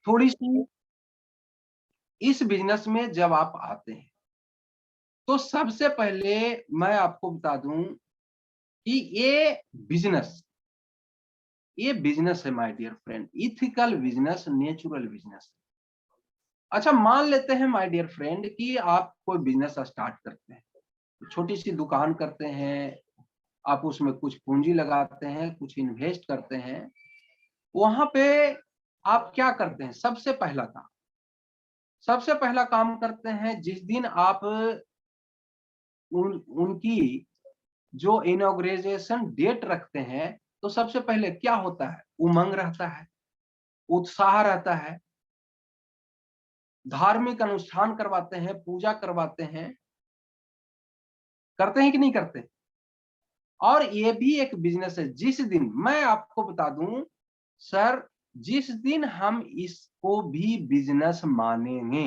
थोड़ी सी इस बिजनेस में जब आप आते हैं तो सबसे पहले मैं आपको बता दूं कि बिजनेस ये बिजनेस है my dear friend, ethical business, natural business. अच्छा, मान लेते हैं माय डियर फ्रेंड कि आप कोई बिजनेस स्टार्ट करते हैं, छोटी सी दुकान करते हैं, आप उसमें कुछ पूंजी लगाते हैं, कुछ इन्वेस्ट करते हैं। वहां पे आप क्या करते हैं? सबसे पहला काम करते हैं, जिस दिन आप उनकी जो इनॉग्रेशन डेट रखते हैं, तो सबसे पहले क्या होता है? उमंग रहता है, उत्साह रहता है, धार्मिक अनुष्ठान करवाते हैं, पूजा करवाते हैं, करते हैं कि नहीं करते? और ये भी एक बिजनेस है। जिस दिन मैं आपको बता दूं सर, जिस दिन हम इसको भी बिजनेस मानेंगे,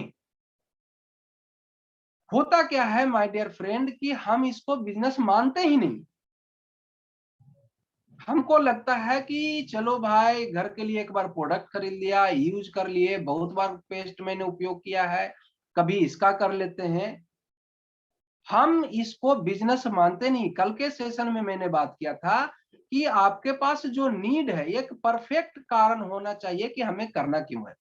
होता क्या है माय डियर फ्रेंड कि हम इसको बिजनेस मानते ही नहीं। हमको लगता है कि चलो भाई, घर के लिए एक बार प्रोडक्ट खरीद लिया, यूज कर लिए, बहुत बार पेस्ट मैंने उपयोग किया है, कभी इसका कर लेते हैं। हम इसको बिजनेस मानते नहीं। कल के सेशन में मैंने बात किया था कि आपके पास जो नीड है, एक परफेक्ट कारण होना चाहिए कि हमें करना क्यों है।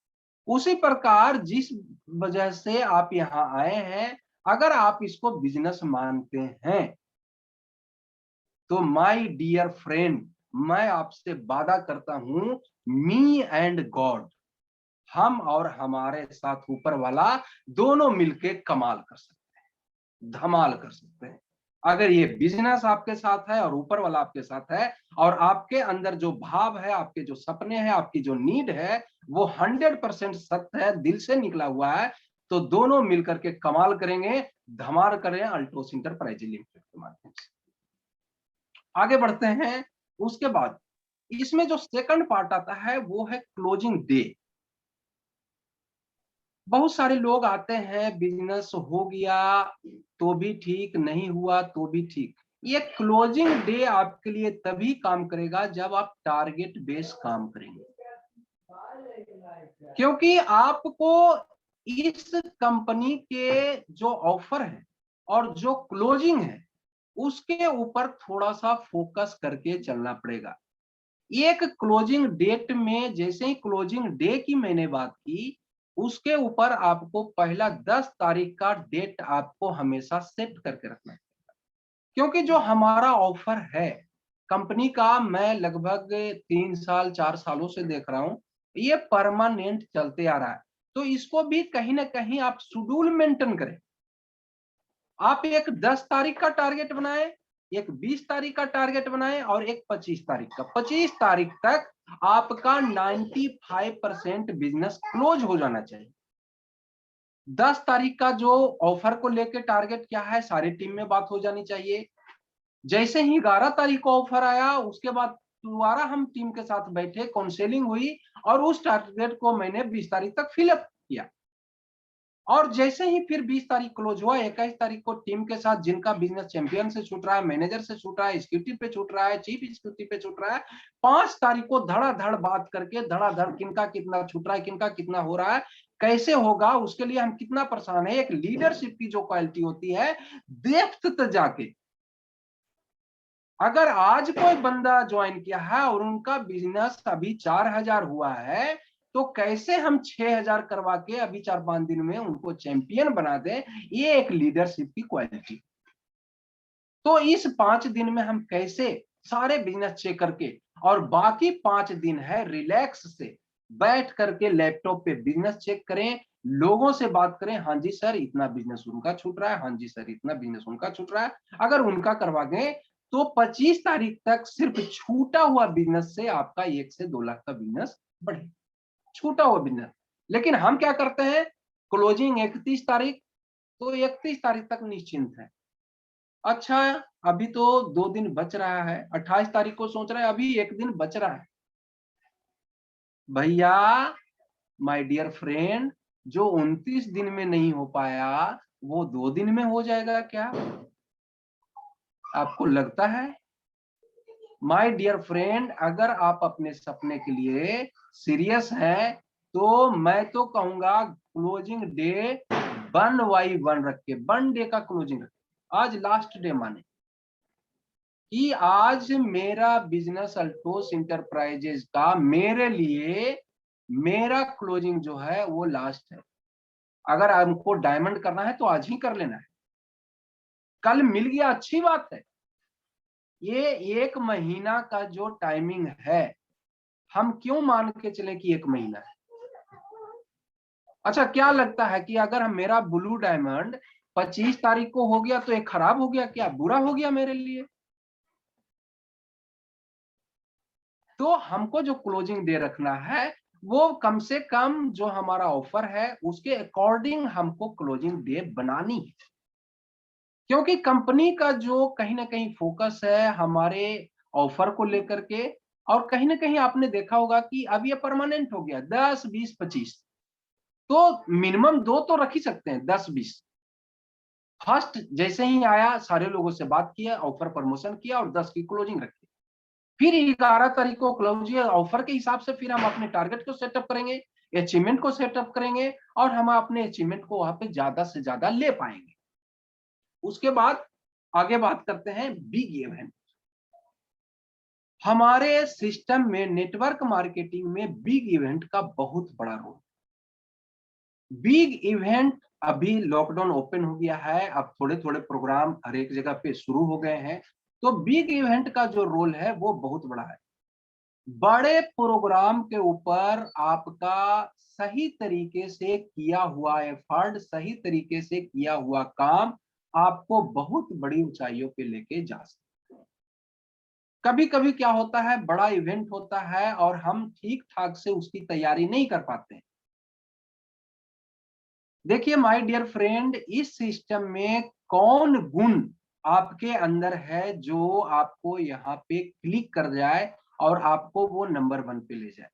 उसी प्रकार जिस वजह से आप यहाँ आए हैं, अगर आप इसको बिजनेस मानते हैं तो माय डियर फ्रेंड, मैं आपसे वादा करता हूं, मी एंड गॉड, हम और हमारे साथ ऊपर वाला दोनों मिलके कमाल कर सकते हैं, धमाल कर सकते हैं। अगर ये बिजनेस आपके साथ है और ऊपर वाला आपके साथ है, और आपके अंदर जो भाव है, आपके जो सपने हैं, आपकी जो नीड है, वो 100% सत्य है, दिल से निकला हुआ है, तो दोनों मिलकर के कमाल करेंगे, धमाल करें अल्टोस इंटरप्राइज लिमिटेड के माध्यम से। आगे बढ़ते हैं। उसके बाद इसमें जो सेकंड पार्ट आता है वो है क्लोजिंग डे। बहुत सारे लोग आते हैं, बिजनेस हो गया तो भी ठीक, नहीं हुआ तो भी ठीक। ये क्लोजिंग डे आपके लिए तभी काम करेगा जब आप टारगेट बेस काम करेंगे, क्योंकि आपको इस कंपनी के जो ऑफर है और जो क्लोजिंग है उसके ऊपर थोड़ा सा फोकस करके चलना पड़ेगा। एक क्लोजिंग डेट में, जैसे ही क्लोजिंग डे की मैंने बात की, उसके ऊपर आपको पहला 10 तारीख का डेट आपको हमेशा सेट करके रखना है। क्योंकि जो हमारा ऑफर है कंपनी का, मैं लगभग 3 साल 4 सालों से देख रहा हूं, ये परमानेंट चलते आ रहा है। तो इसको भी कहीं ना कहीं आप शेड्यूल मेंटेन करें। आप एक 10 तारीख का टारगेट बनाएं, एक 20 तारीख का टारगेट बनाएं और एक 25 तारीख का। 25 तारीख तक आपका 95% बिजनेस क्लोज हो जाना चाहिए। 10 तारीख का जो ऑफर को लेकर टारगेट क्या है, सारी टीम में बात हो जानी चाहिए। जैसे ही 11 तारीख को ऑफर आया, उसके बाद दोबारा हम टीम के साथ बैठे, काउंसलिंग हुई और उस टारगेट को मैंने 20 तारीख तक फिलअप किया। और जैसे ही फिर 20 तारीख क्लोज हुआ, 21 तारीख को टीम के साथ, जिनका बिजनेस चैंपियन से छूट रहा है, मैनेजर से छूट रहा है, एग्जीक्यूटिव पे छूट रहा है, चीफ एग्जीक्यूटिव पे छूट रहा है, 5 तारीख को धड़ाधड़ बात करके, धड़ाधड़ किनका कितना छूट रहा है, किनका कितना हो रहा है, कैसे होगा, उसके लिए हम कितना परेशान है। एक लीडरशिप की जो क्वालिटी होती है, डेप्थ तक जाके, अगर आज कोई बंदा ज्वाइन किया है और उनका बिजनेस अभी 4,000 हुआ है, तो कैसे हम 6,000 करवा के अभी 4-5 दिन में उनको चैंपियन बना दें, ये एक लीडरशिप की क्वालिटी। तो इस 5 दिन में हम कैसे सारे बिजनेस चेक करके, और बाकी 5 दिन है रिलैक्स से बैठ करके लैपटॉप पे बिजनेस चेक करें, लोगों से बात करें, हाँ जी सर इतना बिजनेस उनका छूट रहा है, हाँ जी सर इतना बिजनेस उनका छूट रहा है। अगर उनका करवा दें तो 25 तारीख तक सिर्फ छूटा हुआ बिजनेस से आपका 1 से 2 लाख का बिजनेस बढ़े, छूटा हुआ बिजनेस। लेकिन हम क्या करते हैं, क्लोजिंग 31 तारीख, तो 31 तारीख तक निश्चिंत है। अच्छा, अभी तो 2 दिन बच रहा है, 28 तारीख को सोच रहे हैं अभी 1 दिन बच रहा है। भैया, माय डियर फ्रेंड, जो 29 दिन में नहीं हो पाया वो 2 दिन में हो जाएगा क्या? आपको लगता है? माय डियर फ्रेंड, अगर आप अपने सपने के लिए सीरियस हैं तो मैं तो कहूंगा क्लोजिंग डे 1/1 रख के 1 डे का क्लोजिंग रख के, आज लास्ट डे माने कि आज मेरा बिजनेस अल्टोस इंटरप्राइजेज का मेरे लिए मेरा क्लोजिंग जो है वो लास्ट है। अगर हमको डायमंड करना है तो आज ही कर लेना है, कल मिल गया अच्छी बात है। ये 1 महीना का जो टाइमिंग है, हम क्यों मान के चले कि 1 महीना है? अच्छा, क्या लगता है कि अगर हम मेरा ब्लू डायमंड 25 तारीख को हो गया तो ये खराब हो गया, क्या बुरा हो गया मेरे लिए? तो हमको जो क्लोजिंग डे रखना है वो कम से कम जो हमारा ऑफर है उसके अकॉर्डिंग हमको क्लोजिंग डे बनानी है, क्योंकि कंपनी का जो कहीं ना कहीं फोकस है हमारे ऑफर को लेकर के, और कहीं ना कहीं आपने देखा होगा कि अब ये परमानेंट हो गया 10, 20, 25, तो मिनिमम 2 तो रख ही सकते हैं, 10, 20। फर्स्ट जैसे ही आया सारे लोगों से बात किया, ऑफर प्रमोशन किया और 10 की क्लोजिंग रखी। फिर 11 तारीख को क्लोजिंग ऑफर के हिसाब से फिर हम अपने टारगेट को सेटअप करेंगे, अचीवमेंट को सेटअप करेंगे और हम अपने अचीवमेंट को वहां पे ज्यादा से ज्यादा ले पाएंगे। उसके बाद आगे बात करते हैं बिग इवेंट। हमारे सिस्टम में नेटवर्क मार्केटिंग में बिग इवेंट का बहुत बड़ा रोल। बिग इवेंट, अभी लॉकडाउन ओपन हो गया है, अब थोड़े थोड़े प्रोग्राम हर एक जगह पे शुरू हो गए हैं, तो बिग इवेंट का जो रोल है वो बहुत बड़ा है। बड़े प्रोग्राम के ऊपर आपका सही तरीके से किया हुआ एफर्ट, सही तरीके से किया हुआ काम आपको बहुत बड़ी ऊंचाइयों पे लेके जा सकता है। कभी कभी क्या होता है, बड़ा इवेंट होता है और हम ठीक ठाक से उसकी तैयारी नहीं कर पाते। देखिए माय डियर फ्रेंड, इस सिस्टम में कौन गुण आपके अंदर है जो आपको यहाँ पे क्लिक कर जाए और आपको वो नंबर 1 पे ले जाए?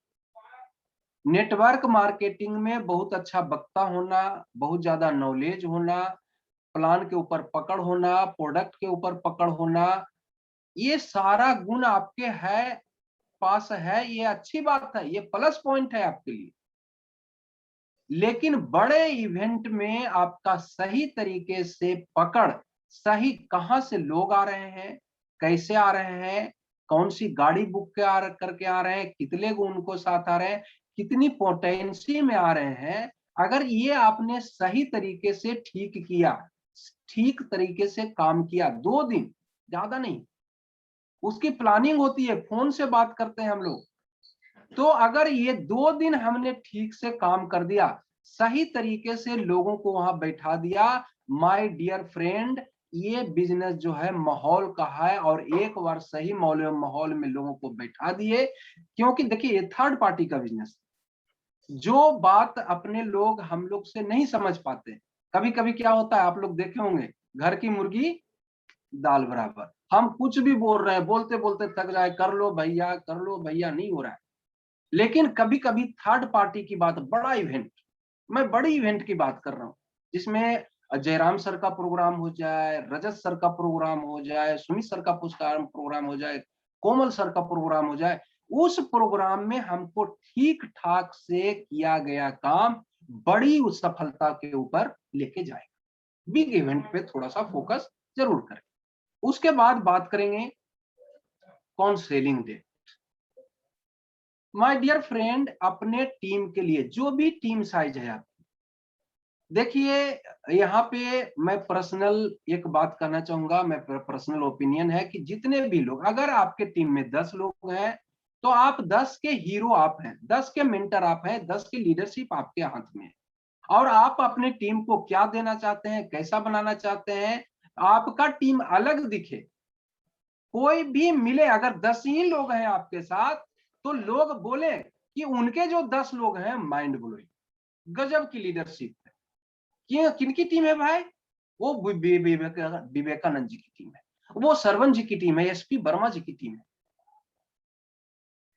नेटवर्क मार्केटिंग में बहुत अच्छा वक्ता होना, बहुत ज्यादा नॉलेज होना, प्लान के ऊपर पकड़ होना, प्रोडक्ट के ऊपर पकड़ होना, ये सारा गुण आपके है, पास है, ये अच्छी बात है, ये प्लस पॉइंट है आपके लिए। लेकिन बड़े इवेंट में आपका सही तरीके से पकड़, सही कहां से लोग आ रहे हैं, कैसे आ रहे हैं, कौन सी गाड़ी बुक करके आ रहे हैं, कितने को उनको साथ आ रहे हैं, कितनी पोटेंसी में आ रहे हैं, अगर ये आपने सही तरीके से ठीक किया, ठीक तरीके से काम किया, 2 दिन ज्यादा नहीं, उसकी प्लानिंग होती है, फोन से बात करते हैं हम लोग, तो अगर ये 2 दिन हमने ठीक से काम कर दिया, सही तरीके से लोगों को वहां बैठा दिया, माय डियर फ्रेंड, ये बिजनेस जो है माहौल का है, और एक बार सही माहौल में लोगों को बैठा दिए, क्योंकि देखिए ये थर्ड पार्टी का बिजनेस, जो बात अपने लोग हम लोग से नहीं समझ पाते। कभी कभी क्या होता है, आप लोग देखे होंगे, घर की मुर्गी दाल बराबर, हम कुछ भी बोल रहे हैं, बोलते बोलते थक जाए, कर लो भैया, नहीं हो रहा है। लेकिन कभी कभी थर्ड पार्टी की बात, बड़ा इवेंट, मैं बड़ी इवेंट की बात कर रहा हूँ, जिसमें जयराम सर का प्रोग्राम हो जाए, रजत सर का प्रोग्राम हो जाए, सुमित सर का प्रोग्राम हो जाए, कोमल सर का प्रोग्राम हो जाए, उस प्रोग्राम में हमको ठीक ठाक से किया गया काम बड़ी उस सफलता के ऊपर लेके जाएगा। बिग इवेंट पे थोड़ा सा फोकस जरूर करें। उसके बाद बात करेंगे कौन selling day. My dear friend, अपने टीम के लिए जो भी टीम साइज है आप, देखिए यहाँ पे मैं पर्सनल एक बात कहना चाहूंगा, मैं पर्सनल ओपिनियन है कि जितने भी लोग, अगर आपके टीम में 10 लोग हैं तो आप 10 के हीरो आप हैं, 10 के मेंटर आप हैं, 10 की लीडरशिप आपके हाथ में है, और आप अपने टीम को क्या देना चाहते हैं, कैसा बनाना चाहते हैं, आपका टीम अलग दिखे, कोई भी मिले, अगर 10 ही लोग हैं आपके साथ तो लोग बोले कि उनके जो 10 लोग हैं माइंड ब्लोइंग, गजब की लीडरशिप है। किनकी टीम है भाई? वो विवेकानंद जी की टीम है, वो सरवण जी की टीम है, एसपी वर्मा जी की टीम है।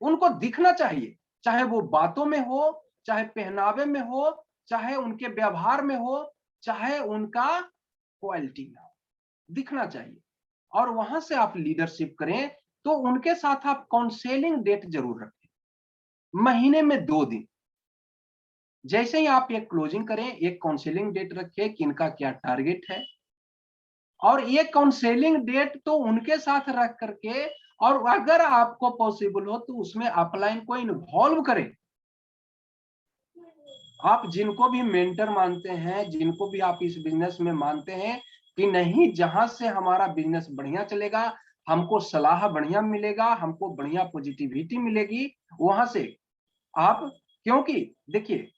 उनको दिखना चाहिए, चाहे वो बातों में हो, चाहे पहनावे में हो, चाहे उनके व्यवहार में हो, चाहे उनका क्वालिटी में हो, दिखना चाहिए। और वहां से आप लीडरशिप करें तो उनके साथ आप काउंसेलिंग डेट जरूर रखें, महीने में 2 दिन। जैसे ही आप एक क्लोजिंग करें, एक काउंसलिंग डेट रखिए कि इनका क्या टारगेट है, और ये काउंसलिंग डेट तो उनके साथ रख करके, और अगर आपको पॉसिबल हो तो उसमें अपलाइन को इन्वॉल्व करें। आप जिनको भी मेंटर मानते हैं, जिनको भी आप इस बिजनेस में मानते हैं कि नहीं, जहां से हमारा बिजनेस बढ़िया चलेगा, हमको सलाह बढ़िया मिलेगा, हमको बढ़िया पॉजिटिविटी मिलेगी, वहां से आप, क्योंकि देखिए,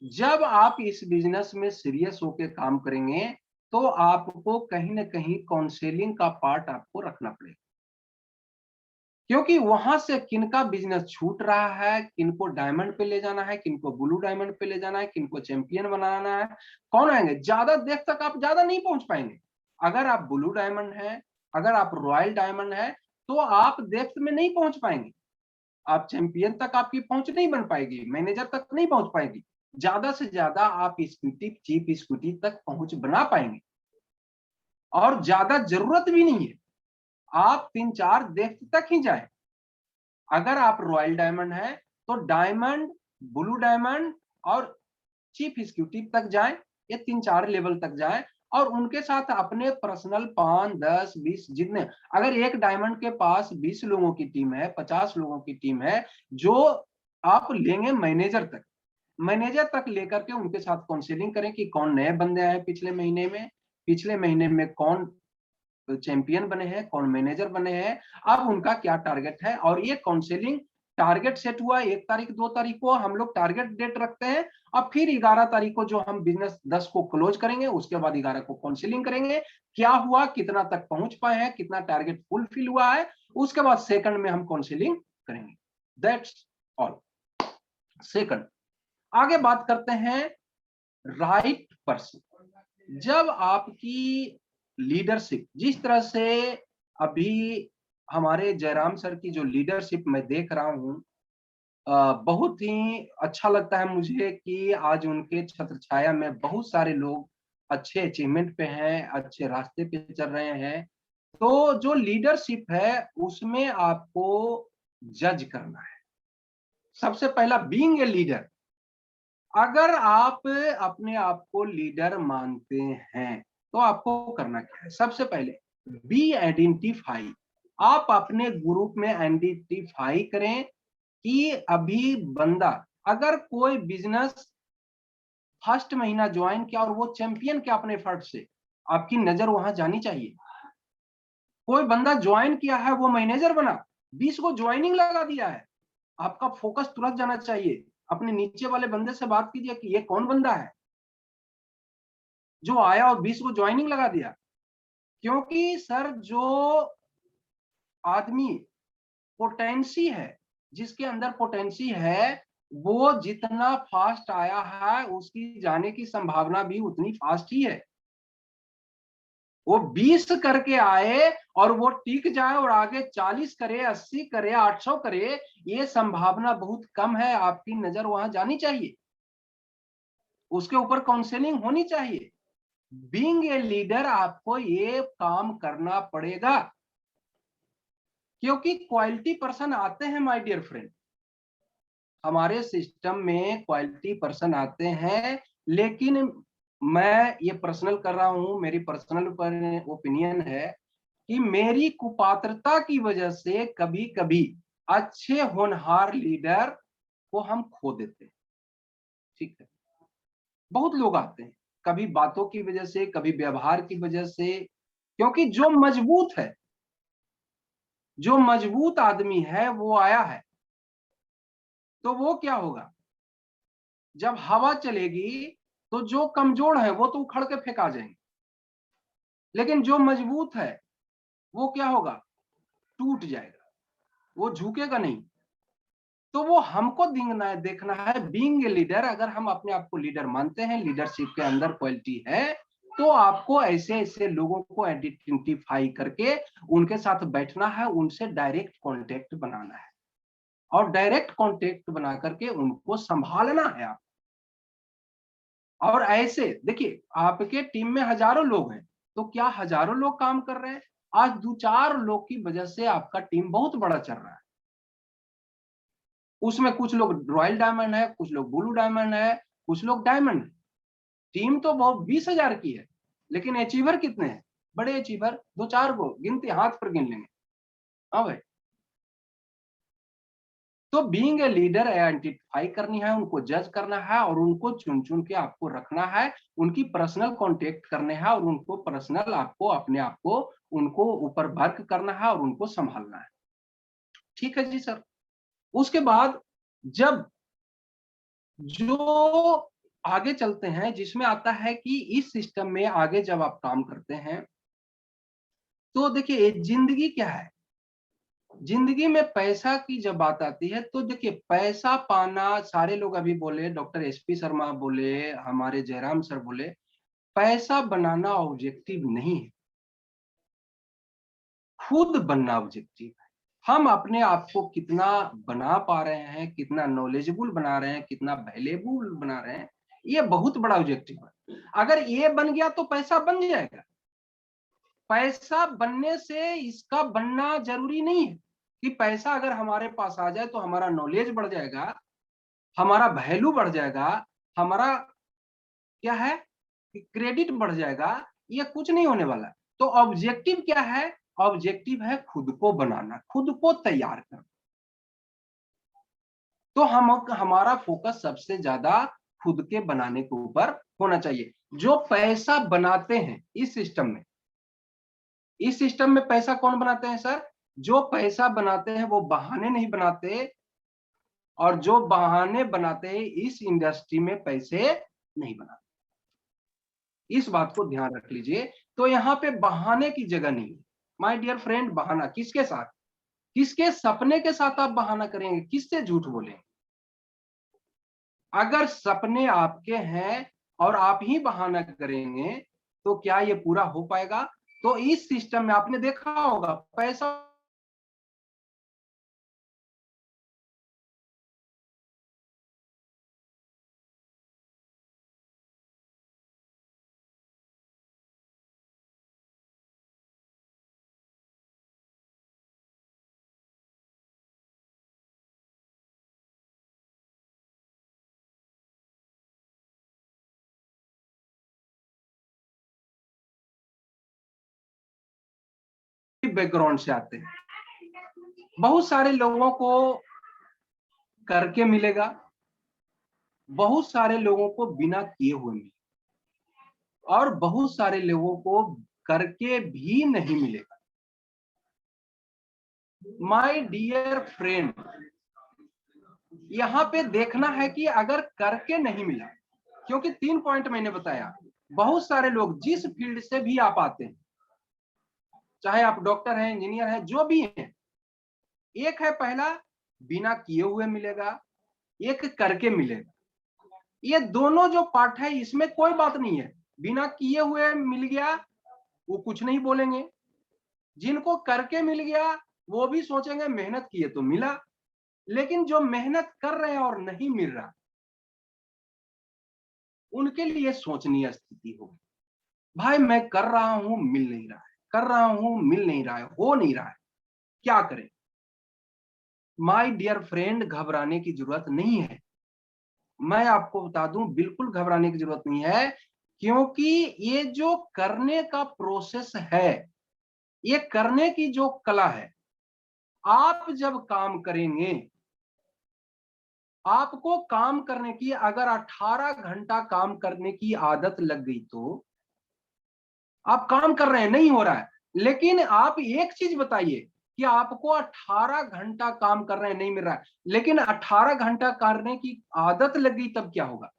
जब आप इस बिजनेस में सीरियस होकर काम करेंगे तो आपको कहीं ना कहीं काउंसलिंग का पार्ट आपको रखना पड़ेगा, क्योंकि वहां से किनका बिजनेस छूट रहा है, किनको डायमंड पे ले जाना है, किनको ब्लू डायमंड पे ले जाना है, किनको चैंपियन बनाना है, कौन आएंगे। ज्यादा देर तक आप ज्यादा नहीं पहुंच पाएंगे। अगर आप ब्लू डायमंड है, अगर आप रॉयल डायमंड है, तो आप डेप्थ में नहीं पहुंच पाएंगे, आप चैंपियन तक आपकी पहुंच नहीं बन पाएगी, मैनेजर तक नहीं पहुंच पाएगी। ज्यादा से ज्यादा आप एग्जीक्यूटिव चीफ एग्जीक्यूटिव तक पहुंच बना पाएंगे, और ज्यादा जरूरत भी नहीं है, आप 3-4 डेप्थ तक ही जाए। अगर आप रॉयल डायमंड है तो डायमंड, ब्लू डायमंड और चीफ एग्जीक्यूटिव तक जाएं, ये 3-4 लेवल तक जाएं, और उनके साथ अपने पर्सनल 5-10-20 जितने, अगर एक डायमंड के पास 20 लोगों की टीम है, 50 लोगों की टीम है, जो आप लेंगे मैनेजर तक, मैनेजर तक लेकर के उनके साथ काउंसलिंग करें कि कौन नए बंदे आए पिछले महीने में, पिछले महीने में कौन चैंपियन बने हैं, कौन मैनेजर बने हैं, अब उनका क्या टारगेट है। और ये काउंसलिंग टारगेट सेट हुआ 1 तारीख 2 तारीख को, हम लोग टारगेट डेट रखते हैं, और फिर 11 तारीख को जो हम बिजनेस 10 को क्लोज करेंगे, उसके बाद 11 को काउंसलिंग करेंगे, क्या हुआ, कितना तक पहुंच पाए हैं, कितना टारगेट फुलफिल हुआ है, उसके बाद सेकंड में हम काउंसलिंग करेंगे। That's all. सेकंड, आगे बात करते हैं राइट पर्सन। जब आपकी लीडरशिप, जिस तरह से अभी हमारे जयराम सर की जो लीडरशिप मैं देख रहा हूं, बहुत ही अच्छा लगता है मुझे कि आज उनके छत्र छाया में बहुत सारे लोग अच्छे अचीवमेंट पे हैं, अच्छे रास्ते पे चल रहे हैं। तो जो लीडरशिप है उसमें आपको जज करना है। सबसे पहला, बीइंग ए लीडर, अगर आप अपने आप को लीडर मानते हैं तो आपको करना क्या है। सबसे पहले, बी आइडेंटिफाई, आप अपने ग्रुप में आइडेंटिफाई करें कि अभी बंदा, अगर कोई बिजनेस फर्स्ट महीना ज्वाइन किया और वो चैंपियन किया अपने एफर्ट से, आपकी नजर वहां जानी चाहिए। कोई बंदा ज्वाइन किया है, वो मैनेजर बना, 20 को ज्वाइनिंग लगा दिया है, आपका फोकस तुरंत जाना चाहिए। अपने नीचे वाले बंदे से बात कीजिए कि ये कौन बंदा है जो आया और 20 को ज्वाइनिंग लगा दिया। क्योंकि सर, जो आदमी पोटेंसी है, जिसके अंदर पोटेंसी है, वो जितना फास्ट आया है उसकी जाने की संभावना भी उतनी फास्ट ही है। वो 20 करके आए और वो टिक जाए और आगे 40 करे, 80 करे, 800 करे, ये संभावना बहुत कम है। आपकी नजर वहां जानी चाहिए, उसके ऊपर काउंसलिंग होनी चाहिए। बीइंग ए लीडर आपको ये काम करना पड़ेगा, क्योंकि क्वालिटी पर्सन आते हैं माय डियर फ्रेंड, हमारे सिस्टम में क्वालिटी पर्सन आते हैं। लेकिन मैं ये पर्सनल कर रहा हूं, मेरी पर्सनल ओपिनियन है कि मेरी कुपात्रता की वजह से कभी कभी अच्छे होनहार लीडर को हम खो देते हैं। ठीक है, बहुत लोग आते हैं, कभी बातों की वजह से, कभी व्यवहार की वजह से, क्योंकि जो मजबूत है, जो मजबूत आदमी है वो आया है, तो वो क्या होगा, जब हवा चलेगी तो जो कमजोर है वो तो उखड़ के फेंका जाएंगे, लेकिन जो मजबूत है वो क्या होगा, टूट जाएगा, वो झुकेगा नहीं। तो वो हमको देखना है बीइंग ए लीडर। अगर हम अपने आप को लीडर मानते हैं, लीडरशिप के अंदर क्वालिटी है, तो आपको ऐसे ऐसे लोगों को आइडेंटिफाई करके उनके साथ बैठना है, उनसे डायरेक्ट कांटेक्ट बनाना है, और डायरेक्ट कांटेक्ट बना करके उनको संभालना है आप। और ऐसे देखिए, आपके टीम में हजारों लोग हैं, तो क्या हजारों लोग काम कर रहे हैं? आज 2-4 लोग की वजह से आपका टीम बहुत बड़ा चल रहा है। उसमें कुछ लोग रॉयल डायमंड है, कुछ लोग ब्लू डायमंड है, कुछ लोग डायमंड है। टीम तो बहुत 20,000 की है, लेकिन अचीवर कितने हैं? बड़े अचीवर 2-4 को गिनते हाथ पर गिन लेंगे। हाँ भाई, तो बीइंग ए लीडर आइडेंटिफाई करनी है, उनको जज करना है और उनको चुन चुन के आपको रखना है, उनकी पर्सनल कांटेक्ट करने हैं और उनको पर्सनल आपको अपने आप को उनको ऊपर वर्क करना है और उनको संभालना है। ठीक है जी सर। उसके बाद जब जो आगे चलते हैं, जिसमें आता है कि इस सिस्टम में आगे जब आप काम करते हैं तो देखिए जिंदगी क्या है, जिंदगी में पैसा की जब बात आती है तो देखिए पैसा पाना, सारे लोग अभी बोले, डॉक्टर एसपी शर्मा बोले, हमारे जयराम सर बोले, पैसा बनाना ऑब्जेक्टिव नहीं है, खुद बनना ऑब्जेक्टिव है। हम अपने आप को कितना बना पा रहे हैं, कितना नॉलेजेबल बना रहे हैं, कितना वैल्यूएबल बना रहे हैं, ये बहुत बड़ा ऑब्जेक्टिव है। अगर ये बन गया तो पैसा बन जाएगा। पैसा बनने से इसका बनना जरूरी नहीं है कि पैसा अगर हमारे पास आ जाए तो हमारा नॉलेज बढ़ जाएगा, हमारा वैल्यू बढ़ जाएगा, हमारा क्या है कि क्रेडिट बढ़ जाएगा। ये कुछ नहीं होने वाला। तो ऑब्जेक्टिव क्या है? ऑब्जेक्टिव है खुद को बनाना, खुद को तैयार करना। तो हम हमारा फोकस सबसे ज्यादा खुद के बनाने के ऊपर होना चाहिए। जो पैसा बनाते हैं इस सिस्टम में पैसा कौन बनाते हैं सर? जो पैसा बनाते हैं वो बहाने नहीं बनाते, और जो बहाने बनाते हैं इस इंडस्ट्री में पैसे नहीं बनाते। इस बात को ध्यान रख लीजिए। तो यहाँ पे बहाने की जगह नहीं है माय डियर फ्रेंड। बहाना किसके साथ, किसके सपने के साथ आप बहाना करेंगे, किससे झूठ बोलेंगे? अगर सपने आपके हैं और आप ही बहाना करेंगे तो क्या ये पूरा हो पाएगा? तो इस सिस्टम में आपने देखा होगा पैसा बैकग्राउंड से आते हैं। बहुत सारे लोगों को करके मिलेगा, बहुत सारे लोगों को बिना किए हुए मिलेगा, और बहुत सारे लोगों को करके भी नहीं मिलेगा। माय डियर फ्रेंड, यहाँ पे देखना है कि अगर करके नहीं मिला, क्योंकि 3 पॉइंट मैंने बताया। बहुत सारे लोग जिस फील्ड से भी आप आते हैं, चाहे आप डॉक्टर हैं, इंजीनियर हैं, जो भी हैं, एक है पहला बिना किए हुए मिलेगा, एक करके मिलेगा। ये दोनों जो पार्ट है इसमें कोई बात नहीं है। बिना किए हुए मिल गया वो कुछ नहीं बोलेंगे, जिनको करके मिल गया वो भी सोचेंगे मेहनत किए तो मिला। लेकिन जो मेहनत कर रहे हैं और नहीं मिल रहा, उनके लिए सोचनीय स्थिति होगी। भाई मैं कर रहा हूं मिल नहीं रहा है, कर रहा हूं मिल नहीं रहा है, हो नहीं रहा है, क्या करें? माय डियर फ्रेंड, घबराने की जरूरत नहीं है। मैं आपको बता दूं बिल्कुल घबराने की जरूरत नहीं है, क्योंकि ये जो करने का प्रोसेस है, ये करने की जो कला है, आप जब काम करेंगे, आपको काम करने की अगर 18 घंटा काम करने की आदत लग गई तो आप काम कर रहे हैं, नहीं हो रहा है, लेकिन आप एक चीज बताइए कि आपको 18 घंटा काम कर रहे हैं, नहीं मिल रहा है, लेकिन 18 घंटा करने की आदत लग गई, तब क्या होगा?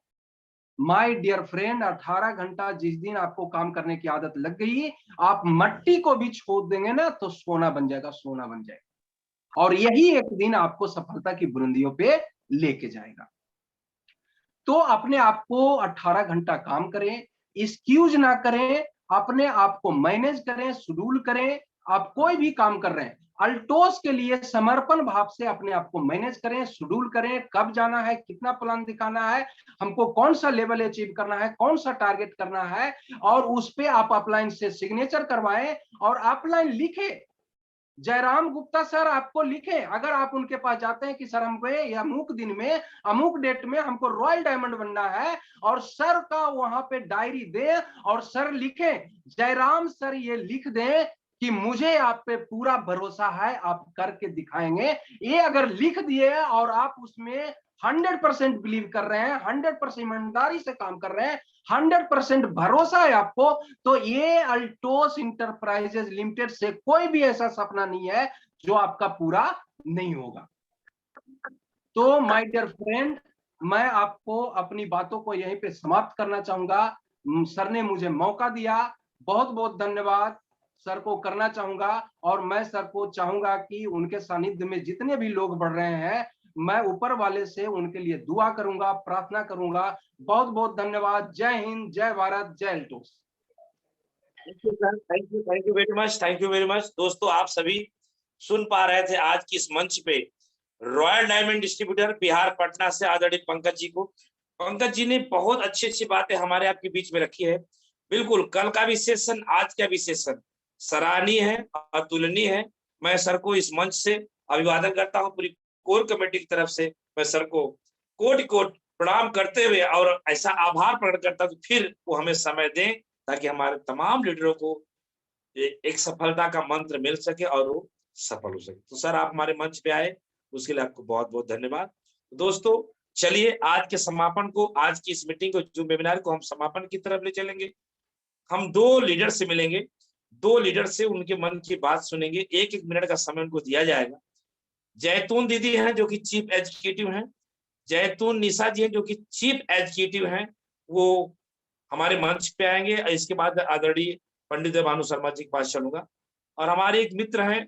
माय डियर फ्रेंड, 18 घंटा जिस दिन आपको काम करने की आदत लग गई, आप मट्टी को भी छोड़ देंगे ना तो सोना बन जाएगा, सोना बन जाएगा, और यही एक दिन आपको सफलता की बुलंदियों पे लेके जाएगा। तो अपने आप को 18 घंटा काम करें, एक्सक्यूज ना करें, अपने आप को मैनेज करें, शेड्यूल करें। आप कोई भी काम कर रहे हैं, अल्टोस के लिए समर्पण भाव से अपने आप को मैनेज करें, शेड्यूल करें, कब जाना है, कितना प्लान दिखाना है, हमको कौन सा लेवल अचीव करना है, कौन सा टारगेट करना है, और उस पे आप अपलाइन से सिग्नेचर करवाएं और अपलाइन लिखे। जयराम गुप्ता सर आपको लिखे, अगर आप उनके पास जाते हैं कि सर हमको ये अमुक दिन में अमुक डेट में हमको रॉयल डायमंड बनना है, और सर का वहां पे डायरी दे और सर लिखे, जयराम सर ये लिख दें कि मुझे आप पे पूरा भरोसा है, आप करके दिखाएंगे। ये अगर लिख दिए और आप उसमें 100% बिलीव कर रहे हैं, 100% ईमानदारी से काम कर रहे हैं, 100% भरोसा है आपको, तो ये अल्टोस इंटरप्राइजेज लिमिटेड से कोई भी ऐसा सपना नहीं है जो आपका पूरा नहीं होगा। तो माय डियर फ्रेंड, मैं आपको अपनी बातों को यहीं पे समाप्त करना चाहूंगा। सर ने मुझे मौका दिया, बहुत बहुत धन्यवाद सर को करना चाहूंगा, और मैं सर को चाहूंगा कि उनके सानिध्य में जितने भी लोग बढ़ रहे हैं, मैं ऊपर वाले से उनके लिए दुआ करूंगा, प्रार्थना करूंगा। बहुत बहुत धन्यवाद। जय हिंद, जय भारत, जय Altos. Thank you sir, thank you very much, thank you very much. दोस्तों, आप सभी सुन पा रहे थे आज की इस मंच पे royal diamond distributor Bihar Patna से आदरणीय पंकज जी को। पंकज जी ने बहुत अच्छी अच्छी बातें हमारे आपके बीच में रखी है। बिल्कुल, कल का भी सेशन, आज का भी सेशन सराहनीय है, अतुलनीय है। मैं सर को इस मंच से अभिवादन करता हूँ। पूरी कोर कमेटी की तरफ से मैं सर को कोटि कोटि प्रणाम करते हुए और ऐसा आभार प्रकट करता हूँ, फिर वो हमें समय दें ताकि हमारे तमाम लीडरों को एक सफलता का मंत्र मिल सके और वो सफल हो सके। तो सर, आप हमारे मंच पे आए, उसके लिए आपको बहुत बहुत धन्यवाद। दोस्तों, चलिए आज के समापन को, आज की इस मीटिंग को, जो वेबिनार को हम समापन की तरफ ले चलेंगे। हम 2 लीडर से मिलेंगे, 2 लीडर से उनके मन की बात सुनेंगे। 1-1 मिनट का समय उनको दिया जाएगा। जैतून दीदी हैं जो कि चीफ एग्जीक्यूटिव हैं, जैतून निशा जी हैं जो कि चीफ एग्जीक्यूटिव हैं, वो हमारे मंच पे आएंगे। इसके बाद आदरणीय पंडित भानु शर्मा जी के पास चलूंगा, और हमारे एक मित्र हैं,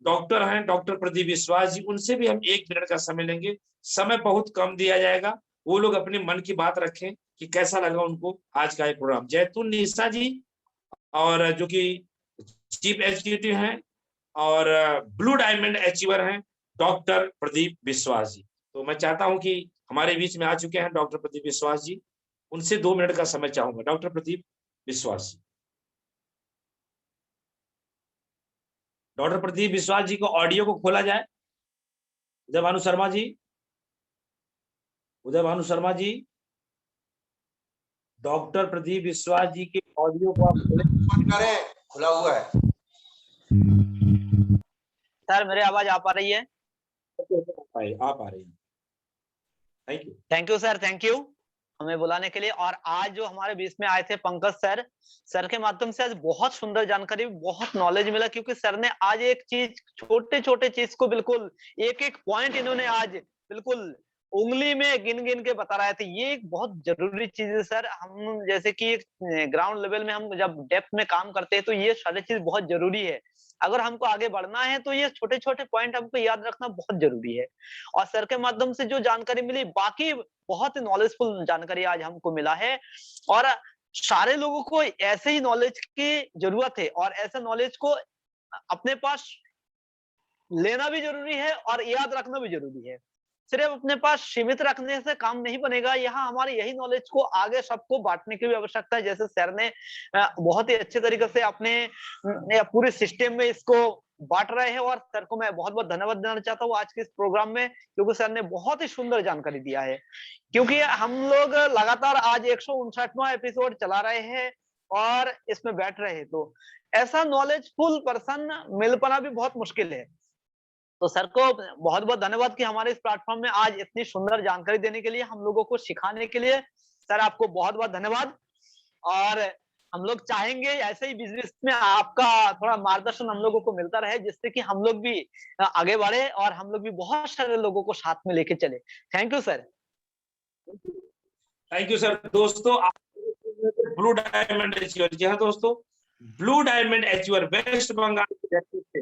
डॉक्टर प्रदीप विश्वास जी, उनसे भी हम 1 मिनट का समय लेंगे। समय बहुत कम दिया जाएगा, वो लोग अपने मन की बात रखें कि कैसा लगा उनको आज का ये प्रोग्राम। जैतून निशा जी, और जो कि चीफ एग्जीक्यूटिव हैं और ब्लू डायमंड अचीवर हैं, डॉक्टर प्रदीप विश्वास जी। तो मैं चाहता हूं कि हमारे बीच में आ चुके हैं डॉक्टर प्रदीप विश्वास जी, उनसे 2 मिनट का समय चाहूंगा। डॉक्टर प्रदीप विश्वास जी। डॉक्टर प्रदीप विश्वास जी को ऑडियो को खोला जाए। उदय भानु शर्मा जी, उदय भानु शर्मा जी, डॉक्टर प्रदीप विश्वास जी के ऑडियो को आप खोलें। खुला हुआ है सर, मेरी आवाज आ पा रही है? आप आ रही है। Thank you, thank you sir, thank you हमें बुलाने के लिए। और आज जो हमारे बीच में आए थे पंकज सर, सर के माध्यम से आज बहुत सुंदर जानकारी, बहुत नॉलेज मिला, क्योंकि सर ने आज एक चीज, छोटे छोटे चीज को बिल्कुल एक एक पॉइंट इन्होंने आज बिल्कुल उंगली में गिन गिन के बता रहे थे। ये एक बहुत जरूरी चीज है सर। हम जैसे कि ग्राउंड लेवल में हम जब डेप्थ में काम करते हैं तो ये सारी चीज बहुत जरूरी है। अगर हमको आगे बढ़ना है तो ये छोटे छोटे पॉइंट हमको याद रखना बहुत जरूरी है। और सर के माध्यम से जो जानकारी मिली, बाकी बहुत नॉलेजफुल जानकारी आज हमको मिला है। और सारे लोगों को ऐसे ही नॉलेज की जरूरत है, और ऐसे नॉलेज को अपने पास लेना भी जरूरी है और याद रखना भी जरूरी है। सिर्फ अपने पास सीमित रखने से काम नहीं बनेगा, यहाँ हमारे यही नॉलेज को आगे सबको बांटने की भी आवश्यकता है। जैसे सर ने बहुत ही अच्छे तरीके से अपने पूरे सिस्टम में इसको बांट रहे हैं, और सर को मैं बहुत बहुत धन्यवाद देना चाहता हूँ आज के इस प्रोग्राम में, क्योंकि सर ने बहुत ही सुंदर जानकारी दिया है। क्योंकि हम लोग लगातार आज 159वां एपिसोड चला रहे हैं और इसमें बैठ रहे हैं, तो ऐसा नॉलेजफुल पर्सन मिल पाना भी बहुत मुश्किल है। तो सर को बहुत बहुत धन्यवाद कि हमारे इस प्लेटफॉर्म में आज इतनी सुंदर जानकारी देने के लिए, हम लोगों को सिखाने के लिए। सर, आपको बहुत बहुत धन्यवाद। और हम लोग चाहेंगे ऐसे ही बिजनेस में आपका थोड़ा मार्गदर्शन हम लोगों को मिलता रहे, जिससे कि हम लोग भी आगे बढ़े और हम लोग भी बहुत सारे लोगों को साथ में लेके चले। Thank you sir. Thank you sir. दोस्तों, ब्लू डायमंड अचीवर, जी हाँ दोस्तों, blue diamond achiever West Bengal से